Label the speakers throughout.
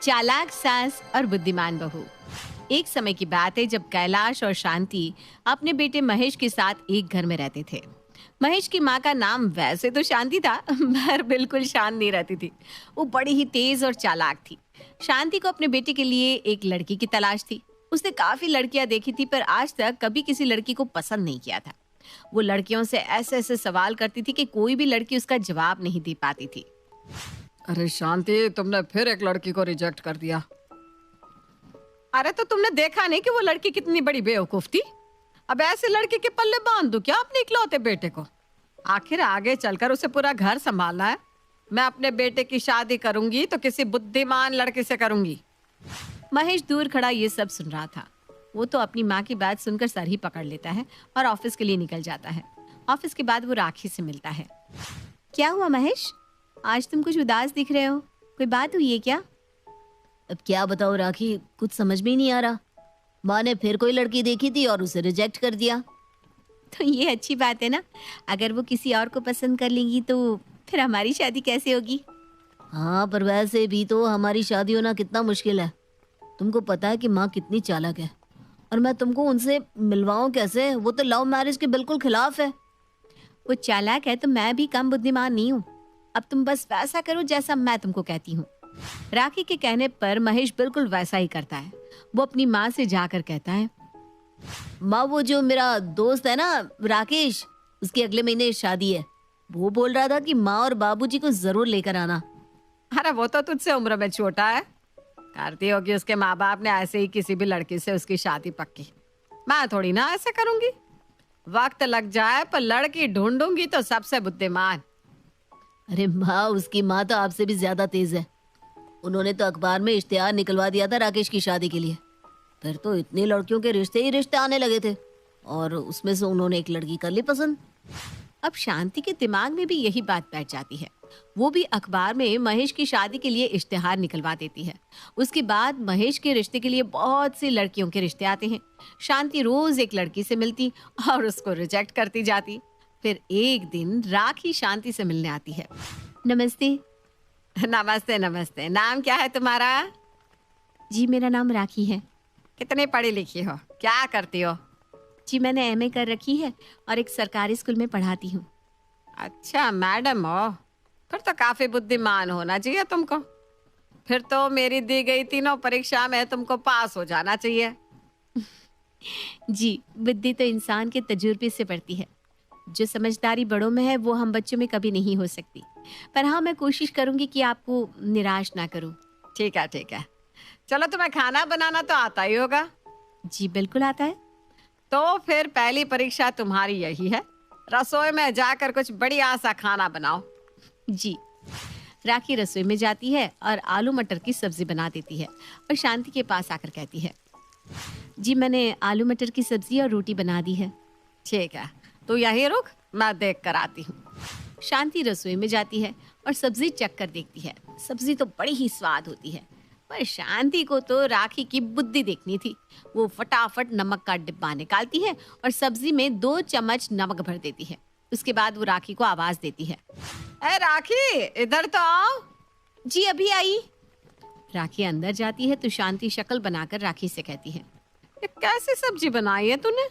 Speaker 1: चालाक सास और बुद्धिमान बहू। एक समय की बात है जब कैलाश और शांति अपने बेटे महेश के साथ एक घर में रहते थे। महेश की माँ का नाम वैसे तो शांति था पर बिल्कुल शांत नहीं रहती थी। वो बड़ी ही तेज और चालाक थी। शांति को अपने बेटे के लिए एक लड़की की तलाश थी। उसने काफी लड़कियां देखी थी पर आज तक कभी किसी लड़की को पसंद नहीं किया था। वो लड़कियों से ऐसे ऐसे सवाल करती थी कि कोई भी लड़की उसका जवाब नहीं दे पाती थी।
Speaker 2: अरे शांति, तुमने फिर एक लड़की को रिजेक्ट कर दिया।
Speaker 1: अरे तो तुमने देखा नहीं कि वो लड़की कितनी बड़ी बेवकूफ थी? अब ऐसे लड़की के पल्ले बांध दूं क्या अपने इकलौते बेटे को? आखिर आगे चलकर उसे पूरा घर संभालना है। मैं अपने बेटे की शादी करूंगी तो किसी बुद्धिमान लड़के से करूंगी। महेश दूर खड़ा ये सब सुन रहा था। वो तो अपनी माँ की बात सुनकर सर ही पकड़ लेता है और ऑफिस के लिए निकल जाता है। ऑफिस के बाद वो राखी से मिलता है। क्या हुआ महेश, आज तुम कुछ उदास दिख रहे हो? कोई बात हुई है क्या?
Speaker 3: अब क्या बताओ राखी, कुछ समझ में ही नहीं आ रहा। माँ ने फिर कोई लड़की देखी थी और उसे रिजेक्ट कर दिया।
Speaker 1: तो ये अच्छी बात है ना। अगर वो किसी और को पसंद कर लेंगी तो फिर हमारी शादी कैसे होगी?
Speaker 3: हाँ, पर वैसे भी तो हमारी शादी होना कितना मुश्किल है। तुमको पता है कि माँ कितनी चालाक है, और मैं तुमको उनसे मिलवाऊं कैसे? वो तो लव मैरिज के बिल्कुल खिलाफ है।
Speaker 1: वो चालाक है तो मैं भी कम बुद्धिमान नहीं हूँ। अब तुम बस वैसा करो जैसा मैं तुमको कहती हूँ। राखी के कहने पर महेश बिल्कुल वैसा ही करता है। वो अपनी माँ से जाकर कहता है,
Speaker 3: माँ, वो जो मेरा दोस्त है ना राकेश, उसकी अगले महीने शादी है। वो बोल रहा था कि माँ और बाबूजी को जरूर लेकर आना।
Speaker 1: अरे वो तो तुझसे उम्र में छोटा है। करती होगी उसके माँ बाप ने ऐसे ही किसी भी लड़की से उसकी शादी पक्की। मैं थोड़ी ना ऐसे करूंगी। वक्त लग जाए पर लड़की ढूंढूंगी तो सबसे बुद्धिमान।
Speaker 3: अरे माँ, उसकी माँ तो आपसे भी ज्यादा तेज है। उन्होंने तो अखबार में इश्तिहार निकलवा दिया था राकेश की शादी के लिए। फिर तो इतनी लड़कियों के रिश्ते ही रिश्ते आने लगे थे, और उसमें से उन्होंने एक लड़की कर ली पसंद।
Speaker 1: अब शांति के दिमाग में भी यही बात बैठ जाती है। वो भी अखबार में महेश की शादी के लिए इश्तिहार निकलवा देती है। उसके बाद महेश के रिश्ते के लिए बहुत सी लड़कियों के रिश्ते आते हैं। शांति रोज एक लड़की से मिलती और उसको रिजेक्ट करती जाती। फिर एक दिन राखी शांति से मिलने आती है। नमस्ते। नमस्ते नमस्ते। नाम क्या है तुम्हारा? जी, मेरा नाम राखी है। कितने पढ़ी लिखी हो, क्या करती हो? जी, मैंने एमए कर रखी है और एक सरकारी स्कूल में पढ़ाती हूँ। अच्छा, मैडम हो? फिर तो काफी बुद्धिमान होना चाहिए तुमको। फिर तो मेरी दी गई तीनों परीक्षा में तुमको पास हो जाना चाहिए। जी, बुद्धि तो इंसान के तजुर्बे से बढ़ती है। जो समझदारी बड़ों में है वो हम बच्चों में कभी नहीं हो सकती। पर हाँ, मैं कोशिश करूंगी कि आपको निराश ना करूं। ठीक है ठीक है। चलो, तुम्हें खाना बनाना तो आता ही होगा। जी बिल्कुल आता है। तो फिर पहली परीक्षा तुम्हारी यही है, रसोई में जाकर कुछ बढ़िया सा खाना बनाओ। जी। राखी रसोई में जाती है और आलू मटर की सब्जी बना देती है और शांति के पास आकर कहती है, जी मैंने आलू मटर की सब्जी और रोटी बना दी है। ठीक है, तो यहीं रुक, मैं देख कर आती हूँ। शांति रसोई में जाती है और सब्जी चख कर देखती है। सब्जी तो बड़ी ही स्वाद होती है, पर शांति को तो राखी की बुद्धि देखनी थी। वो फटाफट नमक का डिब्बा निकालती है और सब्जी में 2 चम्मच नमक भर देती है। उसके बाद वो राखी को आवाज देती है, ए राखी, इधर तो आओ। जी अभी आई। राखी अंदर जाती है तो शांति शक्ल बनाकर राखी से कहती है, ये कैसी सब्जी बनाई है तूने?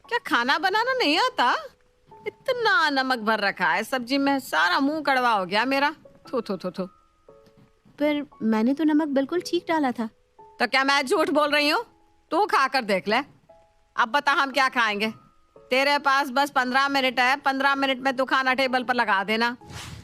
Speaker 1: क्या खाना बनाना नहीं आता? इतना नमक भर रखा है सब्जी में, सारा मुंह कड़वा हो गया मेरा। थू थू थू थू। पर मैंने तो नमक बिल्कुल ठीक डाला था। तो क्या मैं झूठ बोल रही हूँ? तू खा कर देख ले। अब बता हम क्या खाएंगे? तेरे पास बस 15 मिनट है, 15 मिनट में तू खाना टेबल पर लगा देना।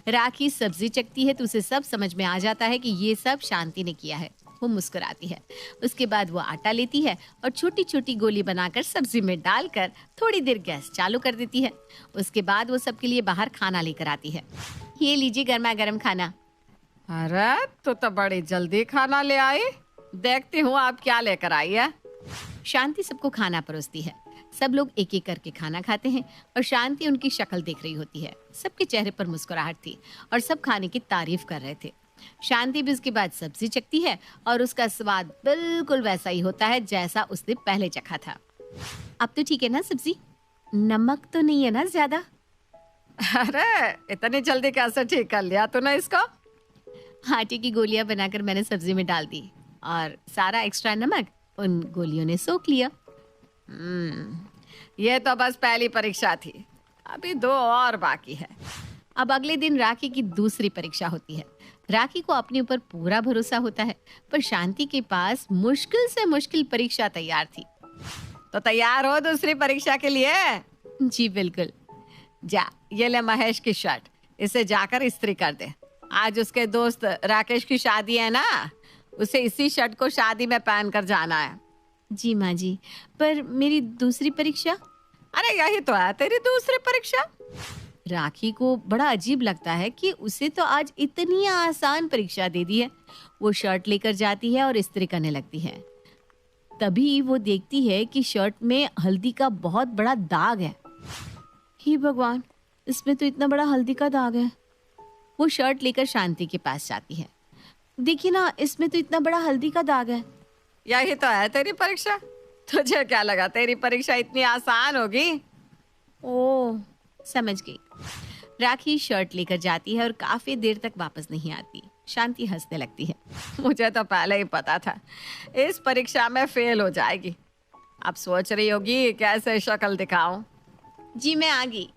Speaker 1: राखी सब्जी चखती है तो उसे सब समझ में आ जाता है कि ये सब शांति ने किया है। वो मुस्कुराती है। उसके बाद वो आटा लेती है और छोटी छोटी गोली बनाकर सब्जी में डालकर थोड़ी देर गैस चालू कर देती है। उसके बाद वो सबके लिए बाहर खाना लेकर आती है। ये लीजिए गर्मा गर्म खाना। अरे तो बड़ी जल्दी खाना ले आई। देखती हूँ आप क्या लेकर आई है। शांति सबको खाना परोसती है। सब लोग एक एक करके खाना खाते हैं और शांति उनकी शक्ल देख रही होती है। सबके चेहरे पर मुस्कुराहट थी और सब खाने की तारीफ कर रहे थे। शांति भी उसके बाद सब्जी चखती है और उसका स्वाद बिल्कुल वैसा ही होता है जैसा उसने पहले चखा था। अब तो ठीक है ना सब्जी? नमक तो नहीं है ना ज्यादा? अरे इतनी जल्दी कैसे ठीक कर लिया तूने इसको? आटे की गोलियां बनाकर मैंने सब्जी में डाल दी और सारा एक्स्ट्रा नमक उन गोलियों ने सोख लिया।
Speaker 2: ये तो बस पहली परीक्षा थी, अभी 2 और बाकी है।
Speaker 1: अब अगले दिन राखी की दूसरी परीक्षा होती है। राखी को अपने ऊपर पूरा भरोसा होता है, पर शांति के पास मुश्किल से मुश्किल परीक्षा तैयार थी।
Speaker 2: तो तैयार हो दूसरी परीक्षा के लिए?
Speaker 1: जी बिल्कुल।
Speaker 2: जा, ये ले महेश की शर्ट, इसे जाकर इस्त्री कर दे। आज उसके दोस्त राकेश की शादी है ना, उसे इसी शर्ट को शादी में पहन कर जाना है।
Speaker 1: जी माँ जी, पर मेरी दूसरी परीक्षा?
Speaker 2: अरे यही तो है तेरी दूसरी परीक्षा।
Speaker 1: राखी को बड़ा अजीब लगता है कि उसे तो आज इतनी आसान परीक्षा दे दी है। वो शर्ट लेकर जाती है और इस्त्री करने लगती है। तभी वो देखती है कि शर्ट में हल्दी का बहुत बड़ा दाग है। हे भगवान, इसमें तो इतना बड़ा हल्दी का दाग है। वो शर्ट लेकर शांति के पास जाती है। देखिए ना, इसमें तो इतना बड़ा हल्दी का दाग है।
Speaker 2: यही तो है तेरी परीक्षा। तुझे क्या लगा तेरी परीक्षा इतनी आसान होगी?
Speaker 1: ओह, समझ गई। राखी शर्ट लेकर जाती है और काफी देर तक वापस नहीं आती। शांति हंसने लगती है।
Speaker 2: मुझे तो पहले ही पता था इस परीक्षा में फेल हो जाएगी। अब सोच रही होगी कैसे शक्ल दिखाऊं।
Speaker 1: जी मैं आ गई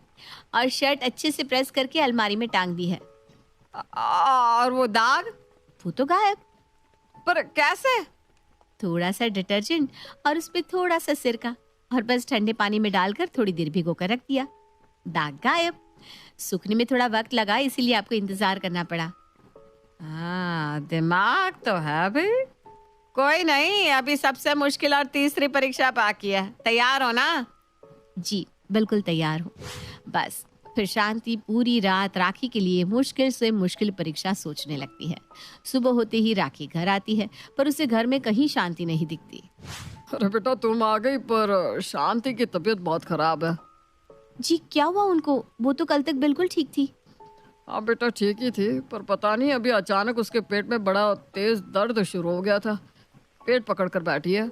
Speaker 1: और शर्ट अच्छे से प्रेस करके अलमारी में टांग दी है।
Speaker 2: और वो दाग?
Speaker 1: वो तो गायब।
Speaker 2: पर कैसे?
Speaker 1: थोड़ा सा डिटर्जेंट और उस पे थोड़ा सा सिरका और बस ठंडे पानी में डालकर थोड़ी देर भिगो कर रख दिया। दाग गायब। सूखने में थोड़ा वक्त लगा, इसीलिए आपको इंतजार करना पड़ा।
Speaker 2: हाँ, दिमाग तो है भाई। कोई नहीं, अभी सबसे मुश्किल और तीसरी परीक्षा बाकी है। तैयार हो ना?
Speaker 1: जी बिल्कुल तैयार हूँ। बस फिर शांति पूरी रात राखी के लिए मुश्किल से मुश्किल परीक्षा सोचने लगती है। सुबह होते ही राखी घर आती है, पर उसे घर में कहीं शांति नहीं दिखती।
Speaker 2: अरे बेटा तुम आ गई, पर शांति की तबीयत बहुत खराब है।
Speaker 1: जी क्या हुआ उनको? वो तो कल तक बिल्कुल ठीक थी।
Speaker 2: हाँ बेटा ठीक ही थी, पर पता नहीं अभी अचानक उसके पेट में बड़ा तेज दर्द शुरू हो गया था। पेट पकड़ कर बैठी है।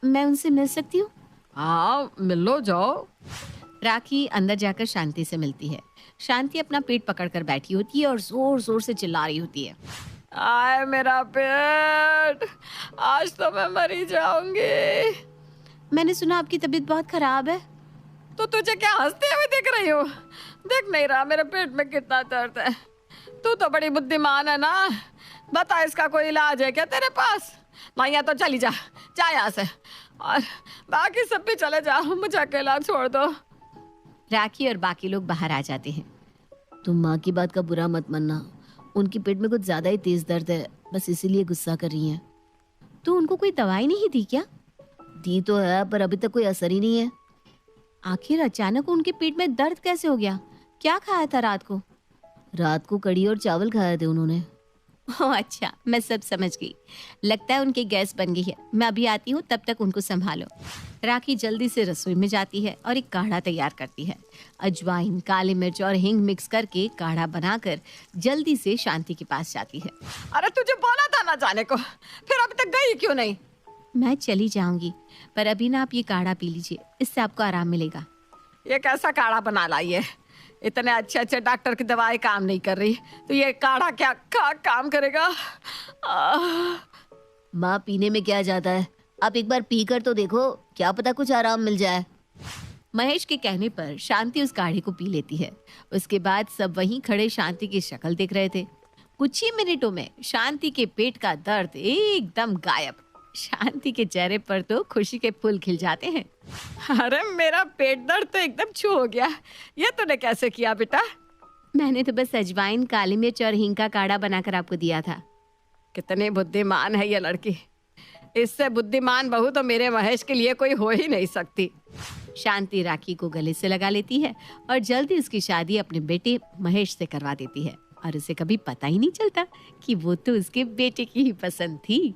Speaker 1: मैं उनसे मिल सकती हूँ?
Speaker 2: हाँ मिल लो, जाओ।
Speaker 1: राखी अंदर जाकर शांति से मिलती है। शांति अपना पेट पकड़कर बैठी होती है और जोर जोर से चिल्ला रही होती है।
Speaker 2: आए मेरा पेट, आज तो मैं मरी जाऊंगी।
Speaker 1: मैंने सुना आपकी तबीयत बहुत खराब है।
Speaker 2: तो तुझे क्या हंसते हुए दिख रही हो? देख नहीं रहा मेरे पेट में कितना दर्द है? तू तो बड़ी बुद्धिमान है ना। बता इसका कोई इलाज है क्या तेरे पास? नहीं तो चली जा, जा यहाँ से, और बाकी सब भी चले जाओ, मुझे अकेला छोड़ दो।
Speaker 1: राखी और बाकी लोग बाहर आ जाते हैं।
Speaker 3: तुम माँ की बात का बुरा मत मानना, उनके पेट में कुछ ज्यादा ही तेज दर्द है, बस इसीलिए गुस्सा कर रही हैं।
Speaker 1: तो उनको कोई दवाई नहीं दी क्या?
Speaker 3: दी तो है, पर अभी तक कोई असर ही नहीं है।
Speaker 1: आखिर अचानक उनके पेट में दर्द कैसे हो गया? क्या खाया था रात को?
Speaker 3: रात को कड़ी और चावल खाए थे उन्होंने।
Speaker 1: ओह अच्छा, मैं सब समझ गई। लगता है उनकी गैस बन गई है। मैं अभी आती हूँ, तब तक उनको संभालो। राखी जल्दी से रसोई में जाती है और एक काढ़ा तैयार करती है। अजवाइन, काली मिर्च और हींग मिक्स करके काढ़ा बनाकर जल्दी से शांति के पास जाती है।
Speaker 2: अरे तुझे बोला था ना जाने को, फिर अभी तक गई क्यों नहीं?
Speaker 1: मैं चली जाऊंगी, पर अभी ना आप ये काढ़ा पी लीजिए, इससे आपको आराम मिलेगा।
Speaker 2: ये कैसा काढ़ा बना लाई है? इतने अच्छे अच्छे डॉक्टर की दवाई काम नहीं कर रही, तो ये काढ़ा क्या काम करेगा?
Speaker 3: माँ पीने में क्या जाता है, आप एक बार पी कर तो देखो, क्या पता कुछ आराम मिल जाए।
Speaker 1: महेश के कहने पर शांति उस काढ़े को पी लेती है। उसके बाद सब वहीं खड़े शांति की शक्ल देख रहे थे। कुछ ही मिनटों में शांति के पेट का दर्द एकदम गायब। शांति के चेहरे पर तो खुशी के फूल खिल जाते हैं।
Speaker 2: अरे मेरा पेट दर्द तो एकदम छू हो गया। ये तूने कैसे किया बेटा?
Speaker 1: मैंने तो बस अजवाइन, काली मिर्च और हींग का काढ़ा बनाकर आपको दिया था।
Speaker 2: कितनी बुद्धिमान है ये लड़की। इससे बुद्धिमान बहू तो मेरे महेश के लिए कोई हो ही नहीं सकती।
Speaker 1: शांति राखी को गले से लगा लेती है और जल्दी उसकी शादी अपने बेटे महेश से करवा देती है। और उसे कभी पता ही नहीं चलता कि वो तो उसके बेटे की ही पसंद थी।